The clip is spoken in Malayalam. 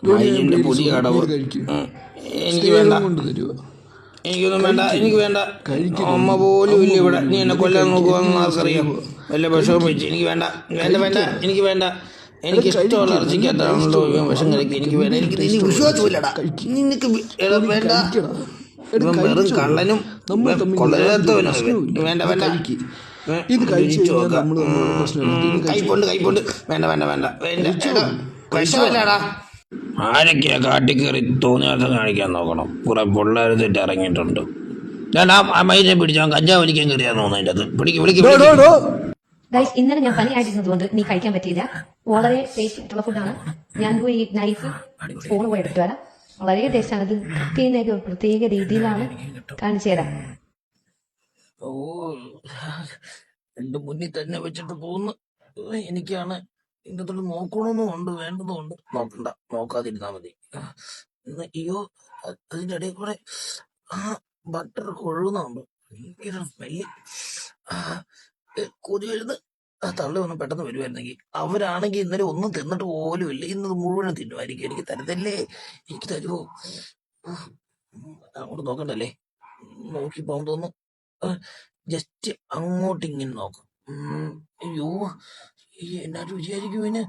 മൈജിന്റെ പുതിയ കടവ്. എനിക്ക് വേണ്ട, എനിക്കൊന്നും വേണ്ട, എനിക്ക് വേണ്ട. അമ്മ പോലും ഇല്ല ഇവിടെ. നീ എന്നെ കൊല്ലാൻ നോക്കുവാന്ന് ആർക്കറിയാം. വല്ല വിഷവും വെച്ച് എനിക്ക് വേണ്ട, വേണ്ട വേണ്ട, എനിക്ക് വേണ്ട. എനിക്ക് ഇഷ്ടമുള്ള ഇറച്ചിക്കകത്താണല്ലോ ഇവൻ വിഷം കഴിക്കുക. എനിക്ക് വേണ്ട, എനിക്ക് നിന്നെ വിശ്വാസമില്ലടാ. നിനക്ക് വേണ്ട. ഇവൻ വെറും കള്ളനും കൊള്ളരുത്തവനും. വേണ്ട വേണ്ട, കൈപ്പൊണ്ട് കൈപ്പൊണ്ട്. വേണ്ട വേണ്ട വേണ്ട വേണ്ട, വിഷമല്ലടാ. ആരൊക്കെയാ കാട്ടിക്കയറി തോന്നിയാസം കാണിക്കാൻ നോക്കണം. കുറെ പിള്ളേർ തെറ്റ് ഇറങ്ങിയിട്ടുണ്ട്. ഞാൻ ആ മൈനെ പിടിച്ചാൽ കഞ്ചാവ് വലിക്കാൻ കയറിയാന്ന് തോന്നുന്നു. അതിൻ്റെ അത് പിടിക്കും. ഗൈസ്, ഇന്നലെ ഞാൻ പനിയായിട്ടിരുന്നത് കൊണ്ട് നീ കഴിക്കാൻ പറ്റിയില്ല. വളരെ ടേസ്റ്റ് ആയിട്ടുള്ള ഫുഡാണ്. ഞാൻ പോയി നൈഫ് സ്പൂൺ പോയി എടുത്തു വരാം. വളരെ ടേസ്റ്റ് ആണ്. ഇത് പ്രത്യേക രീതിയിലാണ് കാണിച്ചു തരാം. ഓ, എന്റെ മുന്നിൽ തന്നെ വെച്ചിട്ട് പോകുന്നു. എനിക്കാണ് ഇതിൻ്റെ തൊട്ട് നോക്കണമെന്നുമുണ്ട്, വേണ്ടതുമുണ്ട്. നോക്കണ്ട, നോക്കാതിരുന്നാ മതി. അയ്യോ, അതിൻ്റെ ഇടയിൽ കൂടെ ബട്ടർ കൊഴുകുന്നുണ്ട്. ഭയങ്കര സ്മെല്ല്. കൊതി വരുന്ന തള്ളി ഒന്നും പെട്ടെന്ന് വരുമായിരുന്നെങ്കിൽ. അവരാണെങ്കിൽ ഇന്നലെ ഒന്നും തിന്നിട്ട് പോലും ഇല്ല. ഇന്നത് മുഴുവനും തിന്നുമായിരിക്കും. എനിക്ക് തരുതല്ലേ, എനിക്ക് തരുമോ? അങ്ങോട്ട് നോക്കണ്ടല്ലേ, നോക്കി പോകാൻ തോന്നുന്നു. ജസ്റ്റ് അങ്ങോട്ട് ഇങ്ങനെ നോക്കാം. അയ്യോ, എന്നാ രുചിയായിരിക്കും ഇതിന്.